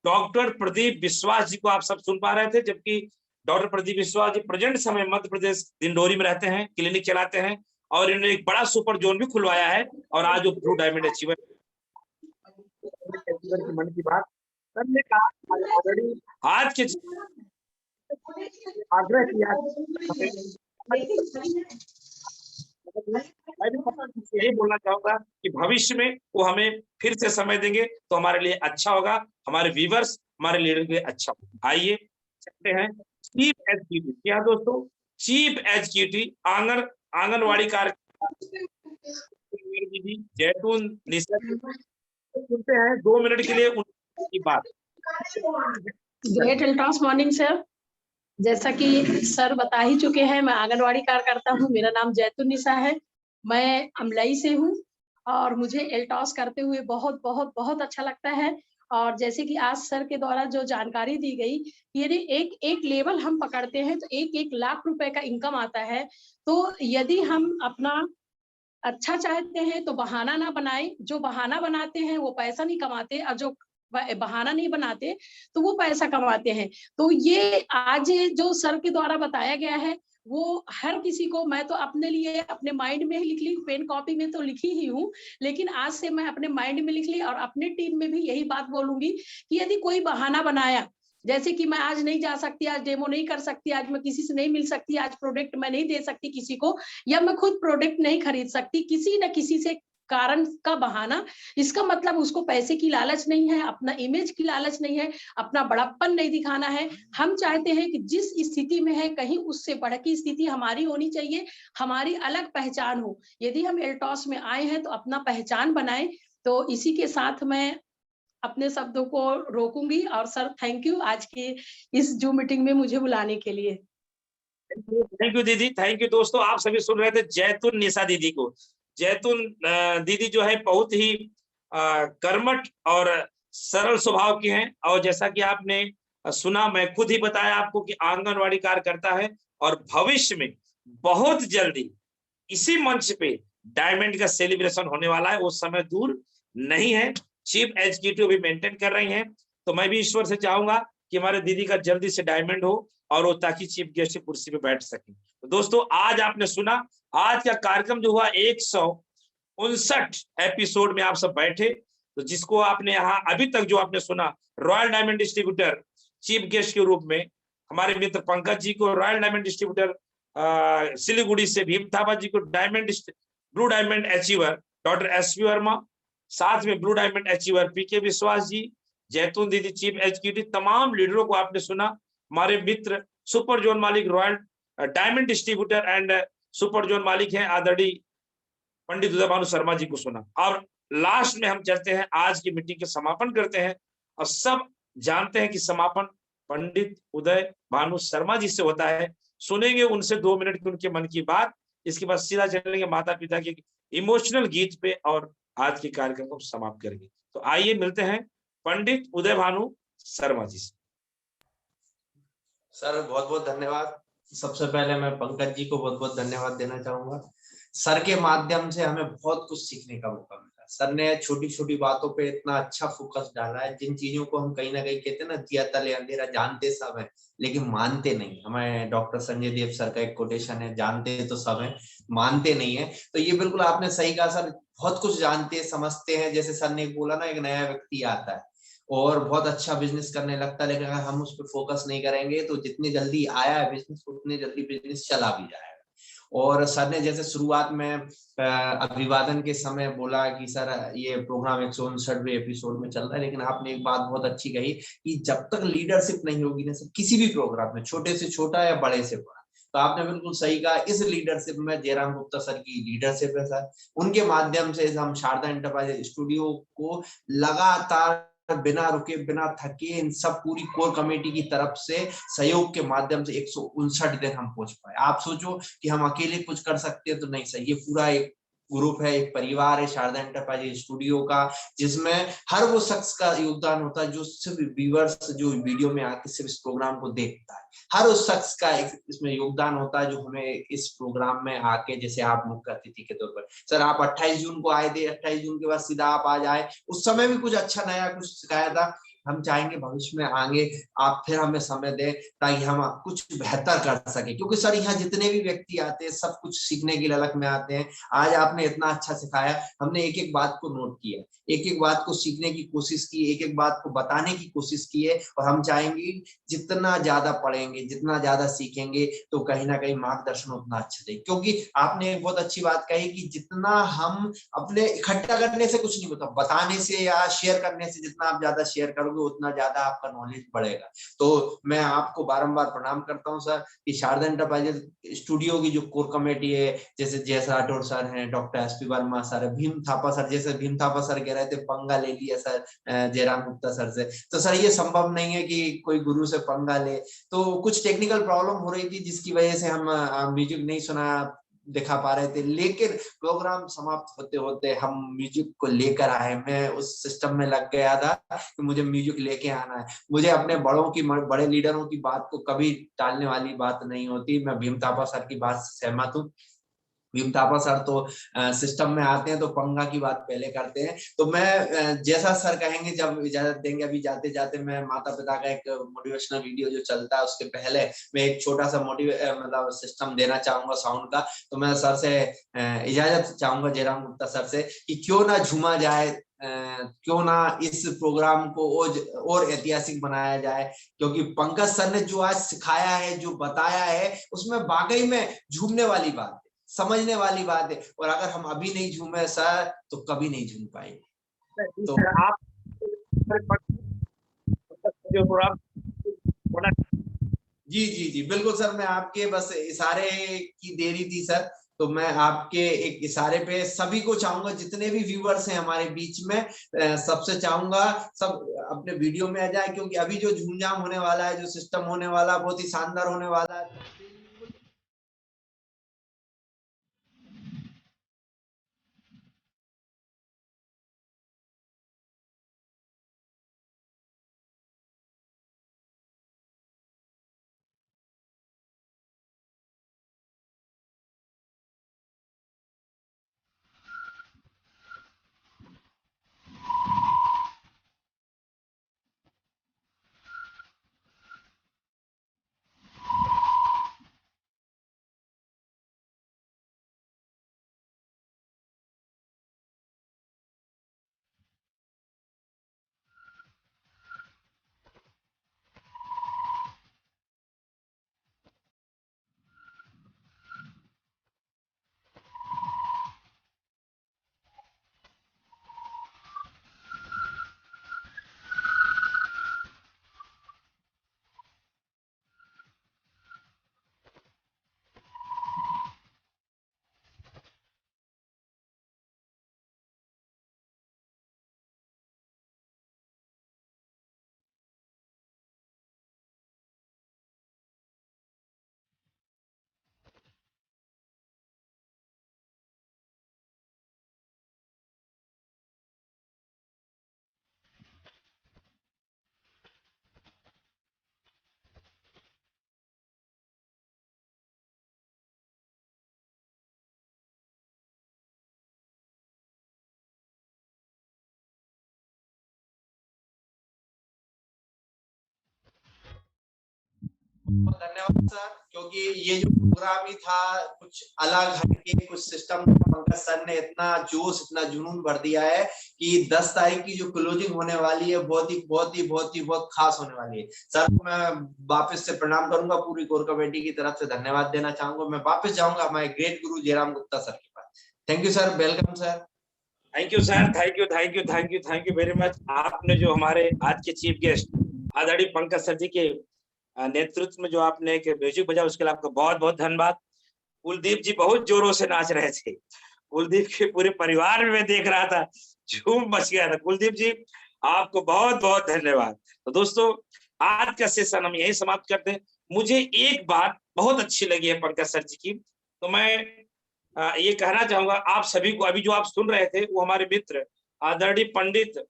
डॉक्टर प्रदीप विश्वास जी को आप सब सुन पा रहे थे। जबकि डॉक्टर प्रदीप विश्वास जी प्रेजेंट समय मध्य प्रदेश दिंडोरी में रहते हैं, क्लिनिक चलाते हैं, और इन्होंने एक बड़ा सुपर जोन भी खुलवाया है। और आज वो ब्लू डायमंड अचीवर की मन की बात करने का आज के आग्रह किया मैं भी यही बोलना चाहूंगा कि भविष्य में वो हमें फिर से समय देंगे तो हमारे लिए अच्छा होगा, हमारे व्यूवर्स हमारे लीडर के लिए अच्छा होगा। आइए चलते हैं चीफ एग्जीक्यूटिव। क्या दोस्तों, चीफ एग्जीक्यूटिव आंगनवाड़ी दीदी जैतून निशा सुनते हैं 2 मिनट के लिए उनकी बात। Great एल्ट्रॉस morning sir. जैसा कि सर बता ही चुके हैं, मैं आंगनवाड़ी कार्यकर्ता हूँ। मेरा नाम जैतून निशा है, मैं अमलाई से हूँ और मुझे एल्टॉस करते हुए बहुत बहुत बहुत अच्छा लगता है। और जैसे कि आज सर के द्वारा जो जानकारी दी गई, यदि एक एक लेवल हम पकड़ते हैं तो 1-1 लाख रुपए का इनकम आता है। तो यदि हम अपना अच्छा चाहते हैं तो बहाना ना बनाएं। जो बहाना बनाते हैं वो पैसा नहीं कमाते, और जो बहाना नहीं बनाते तो वो पैसा कमाते हैं। तो ये आज जो सर के द्वारा बताया गया है वो हर किसी को, मैं तो अपने लिए अपने माइंड में ही लिख ली, पेन कॉपी में तो लिखी ही हूँ, लेकिन आज से मैं अपने माइंड में लिख ली और अपने टीम में भी यही बात बोलूंगी कि यदि कोई बहाना बनाया, जैसे कि मैं आज नहीं जा सकती, आज डेमो नहीं कर सकती, आज मैं किसी से नहीं मिल सकती, आज प्रोडक्ट मैं नहीं दे सकती किसी को, या मैं खुद प्रोडक्ट नहीं खरीद सकती, किसी न किसी से कारण का बहाना, इसका मतलब उसको पैसे की लालच नहीं है, अपना इमेज की लालच नहीं है, अपना बड़प्पन नहीं दिखाना है। हम चाहते हैं कि जिस स्थिति में है कहीं उससे बढ़ की स्थिति हमारी होनी चाहिए, हमारी अलग पहचान हो। यदि हम एल्टॉस में आए हैं तो अपना पहचान बनाएं। तो इसी के साथ मैं अपने शब्दों को रोकूंगी। और सर थैंक यू आज की इस जूम मीटिंग में मुझे बुलाने के लिए। थैंक यू दीदी, थैंक यू। दोस्तों आप सभी सुन रहे थे जैतून निशा दीदी को। जैतून दीदी जो है बहुत ही कर्मठ और सरल स्वभाव की हैं, और जैसा कि आपने सुना, मैं खुद ही बताया आपको कि आंगनवाड़ी कार्यकर्ता है, और भविष्य में बहुत जल्दी इसी मंच पे डायमंड का सेलिब्रेशन होने वाला है, वो समय दूर नहीं है। चीफ एग्जीक्यूटिव भी मेंटेन कर रही हैं, तो मैं भी ईश्वर से चाहूंगा कि हमारे दीदी का जल्दी से डायमंड हो और वो ताकि चीफ गेस्ट की कुर्सी पे बैठ सके। तो दोस्तों आज आपने सुना, आज का कार्यक्रम जो हुआ 159 एपिसोड में आप सब बैठे, तो जिसको आपने यहाँ अभी तक जो आपने सुना, royal diamond distributor chief guest के रूप में हमारे मित्र पंकज जी को, रॉयल डायमंड डिस्ट्रीब्यूटर सिलीगुड़ी से भीम थापा जी को, blue diamond achiever doctor SP. Verma, साथ में ब्लू डायमंड अचीवर पी.के. विश्वास जी, जैतून दीदी चीफ एग्जीक्यूटिव, तमाम लीडरों को आपने सुना। हमारे मित्र सुपर जोन मालिक royal diamond distributor and super zone मालिक हैं आदरणीय पंडित उदय भानु शर्मा जी को सुना। और लास्ट में हम चलते हैं, आज की मीटिंग के समापन करते हैं, और सब जानते हैं कि समापन पंडित उदय भानु शर्मा जी से होता है। सुनेंगे उनसे 2 मिनट की उनके मन की बात, इसके बाद सीधा चलेंगे माता पिता के इमोशनल गीत पे और आज के कार्यक्रम को समाप्त करेंगे। तो आइए मिलते हैं पंडित उदय भानु शर्मा जी से। सर बहुत बहुत धन्यवाद। सबसे पहले मैं पंकज जी को बहुत बहुत धन्यवाद देना चाहूंगा। सर के माध्यम से हमें बहुत कुछ सीखने का मौका मिला। सर ने छोटी छोटी बातों पे इतना अच्छा फोकस डाला है, जिन चीजों को हम कहीं ना कहीं कहते हैं ना, दिया तले अंधेरा, जानते सब है लेकिन मानते नहीं। हमें डॉक्टर संजय देव सर का एक कोटेशन है, जानते तो सब है मानते नहीं है। तो ये बिल्कुल आपने सही कहा सर, बहुत कुछ जानते समझते हैं। जैसे सर ने बोला ना, एक नया व्यक्ति आता है और बहुत अच्छा बिजनेस करने लगता है, लेकिन अगर हम उस पर फोकस नहीं करेंगे तो जितनी जल्दी आया है बिजनेस, उतनी जल्दी बिजनेस चला भी जाएगा। और सर ने जैसे शुरुआत में अभिवादन के समय बोला कि सर ये प्रोग्राम 159वें एपिसोड में चल रहा है, लेकिन आपने एक बात बहुत अच्छी कही कि जब तक लीडरशिप नहीं होगी ना सर, किसी भी प्रोग्राम में, छोटे से छोटा या बड़े से बड़ा, तो आपने बिल्कुल सही कहा। इस लीडरशिप में जयराम गुप्ता सर की लीडरशिप है सर, उनके माध्यम से हम शारदा एंटरप्राइज स्टूडियो को लगातार बिना रुके बिना थके, इन सब पूरी कोर कमेटी की तरफ से सहयोग के माध्यम से 159 दिन हम पहुंच पाए। आप सोचो कि हम अकेले कुछ कर सकते हैं तो नहीं सर, ये पूरा एक ग्रुप है, एक परिवार है शारदा एंटरप्राइज स्टूडियो का, जिसमें हर वो शख्स का योगदान होता है जो सिर्फ व्यूअर्स, जो वीडियो में आके सिर्फ इस प्रोग्राम को देखता है। हर उस शख्स का इसमें योगदान होता है जो हमें इस प्रोग्राम में आके, जैसे आप मुख्य अतिथि के तौर पर सर आप 28 जून को आए थे, 28 जून के बाद सीधा आप आ जाए, उस समय भी कुछ अच्छा नया कुछ सिखाया था। हम चाहेंगे भविष्य में आगे आप फिर हमें समय दें ताकि हम कुछ बेहतर कर सके, क्योंकि सर यहाँ जितने भी व्यक्ति आते हैं सब कुछ सीखने की ललक में आते हैं। आज आपने इतना अच्छा सिखाया, हमने एक एक बात को नोट किया, एक एक बात को सीखने की कोशिश की, एक एक बात को बताने की कोशिश की है। और हम चाहेंगे जितना ज्यादा पढ़ेंगे, जितना ज्यादा सीखेंगे, तो कहीं ना कहीं मार्गदर्शन उतना अच्छा दें। क्योंकि आपने एक बहुत अच्छी बात कही कि जितना हम अपने इकट्ठा करने से कुछ नहीं होता, बताने से या शेयर करने से जितना आप ज्यादा शेयर करोगे उतना ज्यादा आपका नॉलेज बढ़ेगा। तो मैं आपको बारंबार प्रणाम करता हूँ सर कि शारदा एंटरप्राइजेस स्टूडियो की जो कोर कमेटी है, जैसे जयस राठौर सर हैं, doctor SP Verma sir, Bhim Thapa sir, जैसे भीम थापा सर कह रहे थे पंगा ले लिया सर जयराम गुप्ता सर से, तो सर ये संभव नहीं है कि कोई गुरु से पंगा ले। तो कुछ टेक्निकल प्रॉब्लम हो रही थी जिसकी वजह से हम म्यूजिक नहीं सुना दिखा पा रहे थे, लेकिन प्रोग्राम समाप्त होते होते हम म्यूजिक को लेकर आए। मैं उस सिस्टम में लग गया था कि मुझे म्यूजिक लेके आना है। मुझे अपने बड़ों की, बड़े लीडरों की बात को कभी टालने वाली बात नहीं होती। मैं भीम थापा सर की बात से सहमत हूँ। भीम थापा सर तो सिस्टम में आते हैं तो पंगा की बात पहले करते हैं। तो मैं जैसा सर कहेंगे जब इजाजत देंगे, अभी जाते जाते मैं माता पिता का एक मोटिवेशनल वीडियो जो चलता है उसके पहले मैं एक छोटा सा मतलब सिस्टम देना चाहूंगा साउंड का। तो मैं सर से इजाजत चाहूंगा, जयराम गुप्ता सर से, कि क्यों ना झूमा जाए, क्यों ना इस प्रोग्राम को और ऐतिहासिक बनाया जाए। क्योंकि पंकज सर ने जो आज सिखाया है, जो बताया है, उसमें वाकई में झूमने वाली बात है, समझने वाली बात है। और अगर हम अभी नहीं झूमे सर तो कभी नहीं झूम पाएंगे। तो आप जी जी जी बिल्कुल सर, मैं आपके बस इशारे की देरी थी सर। तो मैं आपके एक इशारे पे सभी को चाहूंगा, जितने भी व्यूअर्स हैं हमारे बीच में, सबसे चाहूंगा सब अपने वीडियो में आ जाए, क्योंकि अभी जो झूमझाम होने वाला है, जो सिस्टम होने वाला, बहुत ही शानदार होने वाला है। धन्यवाद सर, क्योंकि ये जो प्रोग्राम ही था कुछ अलग हटके, कुछ सिस्टम पंकज सर ने इतना जोश, इतना जुनून भर दिया है कि 10 तारीख की जो क्लोजिंग होने वाली है बहुत खास होने वाली है। सर मैं वापस से प्रणाम करूंगा, पूरी कोर कमेटी की तरफ से धन्यवाद देना चाहूंगा। मैं वापस जाऊंगा हमारे ग्रेट गुरु जयराम गुप्ता सर के पास। Thank you sir, welcome sir. Thank you sir, thank you very much. आपने जो हमारे आज के चीफ गेस्ट आदरणीय पंकज सर जी के नेतृत्व में जो आपने एक म्यूजिक बजा, उसके लिए आपका बहुत बहुत धन्यवाद। कुलदीप जी बहुत जोरों से नाच रहे थे, कुलदीप के पूरे परिवार में मैं देख रहा था, झूम मच गया था। कुलदीप जी आपको बहुत बहुत धन्यवाद। तो दोस्तों आज का सेशन हम यही समाप्त करते हैं। मुझे एक बात बहुत अच्छी लगी है पंकज सर जी की, तो मैं ये कहना चाहूंगा आप सभी को। अभी जो आप सुन रहे थे वो हमारे मित्र आदरणीय पंडित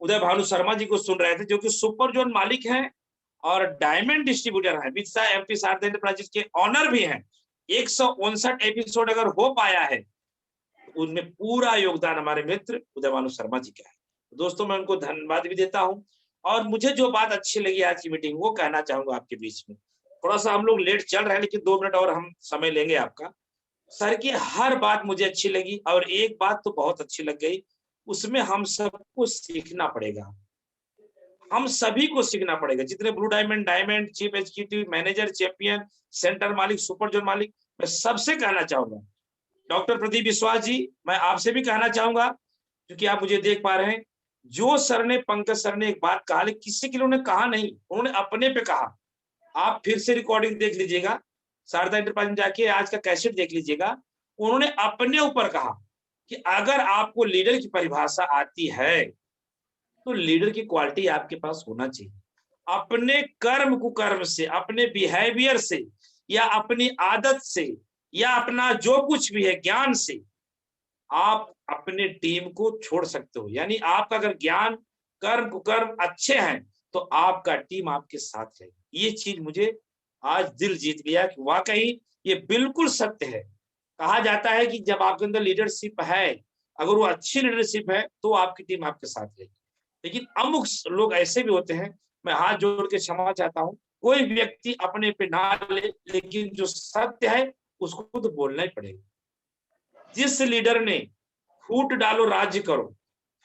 उदय भानु शर्मा जी को सुन रहे थे, जो कि सुपर जोन मालिक हैं और डायमंड डिस्ट्रीब्यूटर है, वित्सा एमपी शारदा एंटरप्राइजेस के ऑनर भी हैं। 159 एपिसोड अगर हो पाया है तो उनमें पूरा योगदान हमारे मित्र उदय भानु शर्मा जी का है। दोस्तों मैं उनको धन्यवाद भी देता हूं। और मुझे जो बात अच्छी लगी आज की मीटिंग वो कहना चाहूंगा आपके बीच में। थोड़ा सा हम लोग लेट चल रहे हैं लेकिन 2 मिनट और हम समय लेंगे आपका। सर की हर बात मुझे अच्छी लगी और एक बात तो बहुत अच्छी लग गई, उसमें हम सबको सीखना पड़ेगा, हम सभी को सीखना पड़ेगा, जितने blue diamond, diamond, chief executive, manager, champion, centre मालिक, सुपर जोन मालिक, मैं सबसे कहना चाहूंगा। डॉक्टर प्रदीप विश्वास जी, मैं आपसे भी कहना चाहूंगा क्योंकि आप मुझे देख पा रहे हैं, जो सर ने, पंकज सर ने एक बात कहा, लेकिन किसी के लिए उन्होंने कहा नहीं, उन्होंने अपने पे कहा। आप फिर से रिकॉर्डिंग देख लीजिएगा, शारदा इंटरप्राइज में जाके आज का कैसेट देख लीजिएगा। उन्होंने अपने ऊपर कहा कि अगर आपको लीडर की परिभाषा आती है तो लीडर की क्वालिटी आपके पास होना चाहिए। अपने कर्म कुकर्म से, अपने बिहेवियर से, या अपनी आदत से, या अपना जो कुछ भी है ज्ञान से आप अपने टीम को छोड़ सकते हो। यानी आपका अगर ज्ञान, कर्म कुकर्म अच्छे हैं तो आपका टीम आपके साथ है। ये चीज मुझे आज दिल जीत गया कि वाकई ये बिल्कुल सत्य है। कहा जाता है कि जब आपके अंदर लीडरशिप है, अगर वो अच्छी लीडरशिप है तो आपकी टीम आपके साथ रहेगी। लेकिन अमुक लोग ऐसे भी होते हैं, मैं हाथ जोड़ के क्षमा चाहता हूँ, कोई व्यक्ति अपने पे ना ले, लेकिन जो सत्य है उसको तो बोलना ही पड़ेगा। जिस लीडर ने फूट डालो राज्य करो,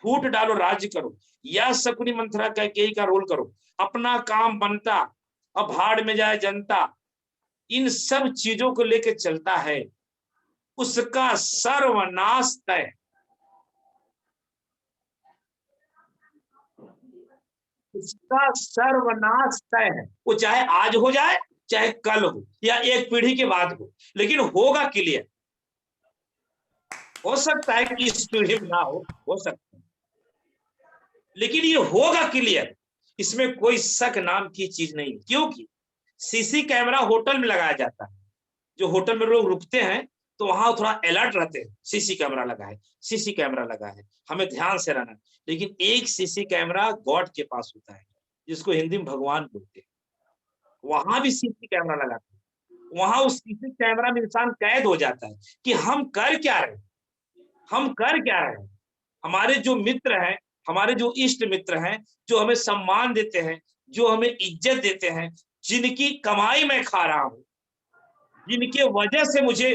फूट डालो राज्य करो, या शकुनी मंथरा कैकेयी का रोल करो, अपना काम बनता, अब भाड़ में जाए जनता, इन सब चीजों को लेकर चलता है, उसका सर्वनाश तय। उसका सर्वनाश तय है, वो चाहे आज हो जाए, चाहे कल हो, या एक पीढ़ी के बाद हो, लेकिन होगा क्लियर। हो सकता है कि इस पीढ़ी में ना हो सकता है, लेकिन ये होगा क्लियर, इसमें कोई शक नाम की चीज नहीं। क्योंकि सीसी कैमरा होटल में लगाया जाता है, जो होटल में लोग रुकते हैं तो वहां थोड़ा अलर्ट रहते हैं, सीसी कैमरा लगा है, सीसी कैमरा लगा है, हमें ध्यान से रहना। लेकिन एक सीसी कैमरा गॉड के पास होता है, जिसको हिंदी में भगवान बोलते हैं, वहां भी सीसी कैमरा लगाते हैं। वहां उस सीसी कैमरा में इंसान कैद हो जाता है कि हम कर क्या रहे, हम कर क्या रहे हैं। हमारे जो मित्र हैं, हमारे जो इष्ट मित्र हैं, जो हमें सम्मान देते हैं, जो हमें इज्जत देते हैं, जिनकी कमाई मैं खा रहा हूं, जिनके वजह से मुझे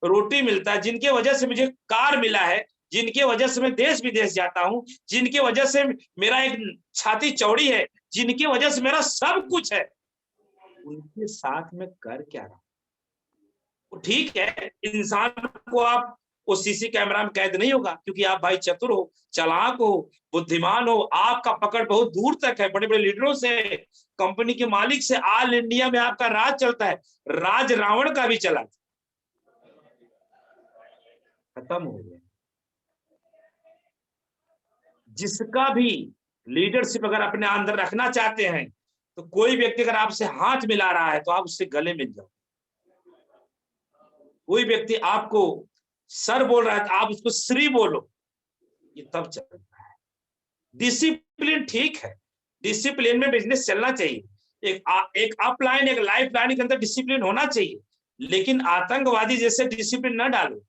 रोटी मिलता है, जिनके वजह से मुझे कार मिला है, जिनके वजह से मैं देश विदेश जाता हूं, जिनके वजह से मेरा एक छाती चौड़ी है, जिनकी वजह से मेरा सब कुछ है, उनके साथ में कर क्या रहा हूं। ठीक है, इंसान को आप वो सीसी कैमरा में कैद नहीं होगा, क्योंकि आप भाई चतुर हो, चालाक हो, बुद्धिमान हो, आपका पकड़ बहुत दूर तक है, बड़े बड़े लीडरों से, कंपनी के मालिक से, ऑल इंडिया में आपका राज चलता है। राज रावण का भी चला, खत्म हो गया। जिसका भी लीडरशिप अगर अपने अंदर रखना चाहते हैं तो कोई व्यक्ति अगर आपसे हाथ मिला रहा है तो आप उससे गले मिल जाओ। कोई व्यक्ति आपको सर बोल रहा है तो आप उसको श्री बोलो, ये तब चलता है। डिसिप्लिन ठीक है, डिसिप्लिन में बिजनेस चलना चाहिए, एक अपलाइन, एक लाइफ लाइन के अंदर डिसिप्लिन होना चाहिए, लेकिन आतंकवादी जैसे डिसिप्लिन न डालो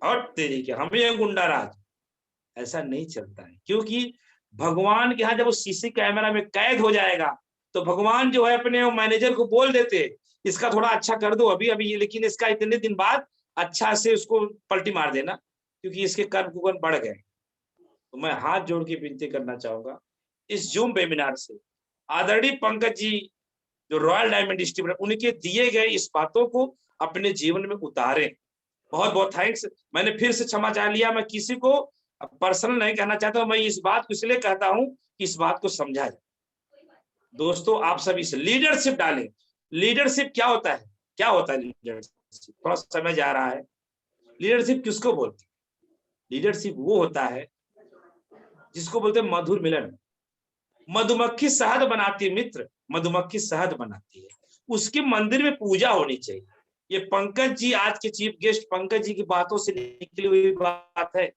और तेरी के हम ये गुंडा राज, ऐसा नहीं चलता है। क्योंकि भगवान के यहाँ जब वो सीसी कैमरा में कैद हो जाएगा तो भगवान जो है अपने मैनेजर को बोल देते इसका थोड़ा अच्छा कर दो अभी अभी, लेकिन इसका इतने दिन बाद अच्छा से उसको पलटी मार देना, क्योंकि इसके कर्म कुकर्म बढ़ गए। तो मैं हाथ जोड़ के विनती करना चाहूंगा, इस जूम वेबिनार से आदरणीय पंकज जी जो रॉयल डायमंड डिस्ट्रीब्यूटर, उनके दिए गए इस बातों को अपने जीवन में उतारें। बहुत बहुत थैंक्स। मैंने फिर से क्षमा चाह लिया, मैं किसी को पर्सनल नहीं कहना चाहता, मैं इस बात को इसलिए कहता हूं कि इस बात को समझा जाए। दोस्तों आप सभी से लीडरशिप डालें। लीडरशिप क्या होता है, क्या होता है लीडरशिप, थोड़ा समय जा रहा है। लीडरशिप किसको बोलते हैं? लीडरशिप वो होता है जिसको बोलते हैं मधुर मिलन। मधुमक्खी शहद बनाती है मित्र, मधुमक्खी शहद बनाती है, उसके मंदिर में पूजा होनी चाहिए। ये पंकज जी आज के चीफ गेस्ट, पंकज जी की बातों से निकली हुई बात है।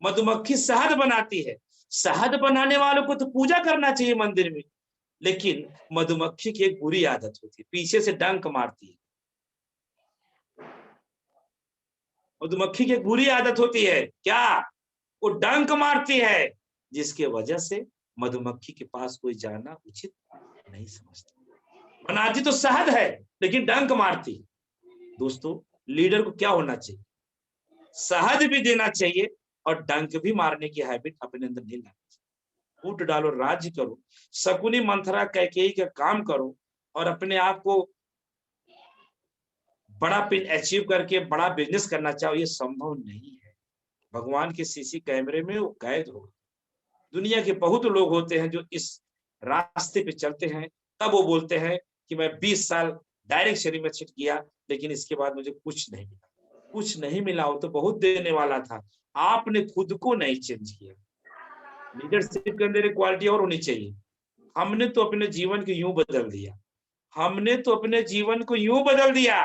मधुमक्खी शहद बनाती है, शहद बनाने वालों को तो पूजा करना चाहिए मंदिर में, लेकिन मधुमक्खी की एक बुरी आदत होती है, पीछे से डंक मारती है। मधुमक्खी की एक बुरी आदत होती है, क्या? वो डंक मारती है, जिसके वजह से मधुमक्खी के पास कोई जाना उचित नहीं समझता। बनाती तो शहद है लेकिन डंक मारती। दोस्तों लीडर को क्या होना चाहिए? शहद भी देना चाहिए और डंक भी मारने की हैबिट अपने अंदर नहीं लानी चाहिए। फूट डालो, राज्य करो, शकुनी मंथरा कैकेयी का काम करो और अपने आप को बड़ा पिन अचीव करके बड़ा बिजनेस करना चाहो, ये संभव नहीं है। भगवान के सीसी कैमरे में वो कैद होगा। दुनिया के बहुत लोग होते हैं जो इस रास्ते पे चलते हैं, तब वो बोलते हैं कि मैं 20 साल डायरेक्ट शरीर में छिट किया लेकिन इसके बाद मुझे कुछ नहीं मिला। कुछ नहीं मिला वो तो बहुत देने वाला था, आपने खुद को नहीं चेंज किया। लीडरशिप के अंदर एक क्वालिटी और होनी चाहिए। हमने तो अपने जीवन को यूं बदल दिया, हमने तो अपने जीवन को यूं बदल दिया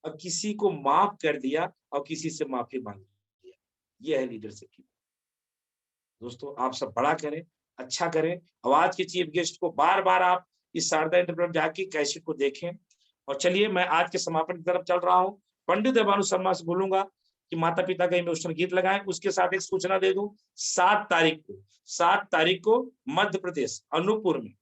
और किसी को माफ कर दिया और किसी से माफी मांग लिया। यह है लीडरशिप की। दोस्तों आप सब बड़ा करें, अच्छा करें। और आज के चीफ गेस्ट को बार बार आप इस शारदा एंटरप्राइज जाके कैसेट को देखें। और चलिए मैं आज के समापन की तरफ चल रहा हूँ। पंडित भानु शर्मा से बोलूंगा कि माता पिता का इमोशनल गीत लगाएं। उसके साथ एक सूचना दे दूं, 7 तारीख को मध्य प्रदेश अनूपपुर में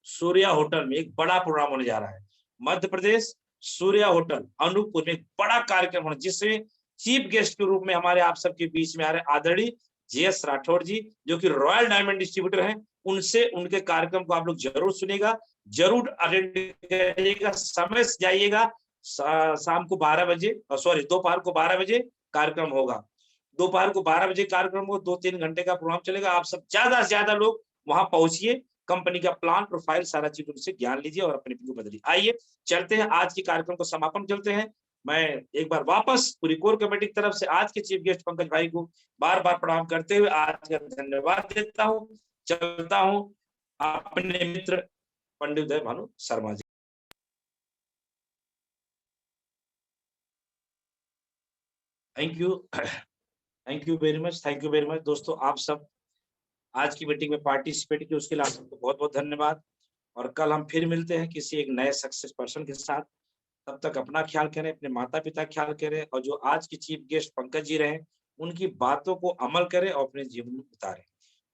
सूर्या होटल में एक बड़ा प्रोग्राम होने जा रहा है। मध्य प्रदेश सूर्या होटल अनूपपुर में एक बड़ा कार्यक्रम होने, जिसमें चीफ गेस्ट के रूप में हमारे आप सबके बीच में आ रहे आदरणीय JS राठौड़ जी, जो कि रॉयल डायमंड डिस्ट्रीब्यूटर हैं। उनसे उनके कार्यक्रम को आप लोग जरूर सुनेगा, जरूर अटेंड करिएगा, समय से जाइएगा। शाम को 12 बजे, सॉरी दोपहर को 12 बजे कार्यक्रम होगा। दोपहर को 12 बजे कार्यक्रम हो, 2-3 घंटे का प्रोग्राम चलेगा। आप सब ज्यादा से ज्यादा लोग वहां पहुंचिए, कंपनी का प्लान प्रोफाइल सारा चीज उनसे ज्ञान लीजिए और अपने को बदलिए। आइए चलते हैं आज के कार्यक्रम को समापन चलते हैं। मैं एक बार वापस पूरी कोर कमेटी की तरफ से आज के चीफ गेस्ट पंकज भाई को बार बार प्रणाम करते हुए आज का धन्यवाद देता हूं। चलता हूं अपने मित्र पंडित Bhanu Sharma ji. Thank you very much दोस्तों। आप सब आज की मीटिंग में पार्टिसिपेट किए उसके लिए आप सबको बहुत बहुत धन्यवाद। और कल हम फिर मिलते हैं किसी एक नए सक्सेस पर्सन के साथ। तब तक अपना ख्याल करें, अपने माता पिता ख्याल करें और जो आज के चीफ गेस्ट पंकज जी रहे उनकी बातों को अमल करें और अपने जीवन में उतारें।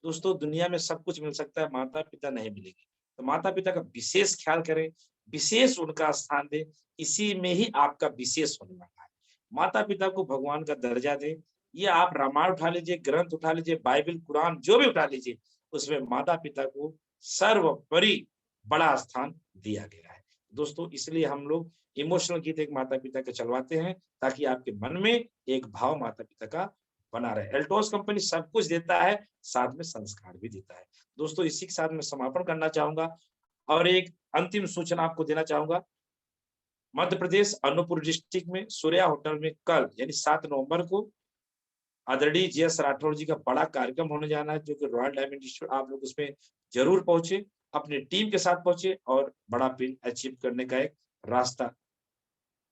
दोस्तों दुनिया में सब कुछ मिल सकता है, माता पिता नहीं मिलेगी, तो माता पिता का विशेष ख्याल करें, विशेष उनका स्थान दें, इसी में ही आपका विशेष होने वाला है। माता पिता को भगवान का दर्जा दें। ये आप रामायण उठा लीजिए, ग्रंथ उठा लीजिए, बाइबल कुरान जो भी उठा लीजिए, उसमें माता पिता को सर्वोपरि बड़ा स्थान दिया गया है। दोस्तों इसलिए हम लोग इमोशनल गीत एक माता पिता के चलवाते हैं ताकि आपके मन में एक भाव माता पिता का बना रहे। एल्टोस कंपनी सब कुछ देता है, साथ में संस्कार भी देता है। दोस्तों इसी के साथ मैं समापन करना चाहूंगा और एक अंतिम सूचना आपको देना चाहूंगा। मध्य प्रदेश अनूपपुर डिस्ट्रिक्ट में सूर्या होटल में कल यानी 7 नवंबर को आदरणीय JS राठौड़ जी का बड़ा कार्यक्रम होने जाना है, जो कि रॉयल डायमंड डिस्ट्रीब्यूटर। आप लोग उसमें जरूर पहुंचे, अपनी टीम के साथ पहुंचे और बड़ा पिन अचीव करने का एक रास्ता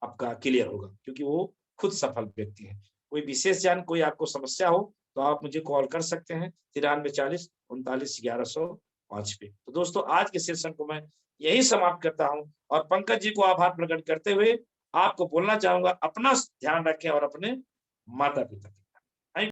आपका क्लियर होगा, क्योंकि वो खुद सफल व्यक्ति है। कोई विशेष जान, कोई आपको समस्या हो तो आप मुझे कॉल कर सकते हैं 93 40 39 1105 पे। तो दोस्तों आज के सेशन को मैं यही समाप्त करता हूं और पंकज जी को आभार प्रकट करते हुए आपको बोलना चाहूंगा, अपना ध्यान रखें और अपने माता पिता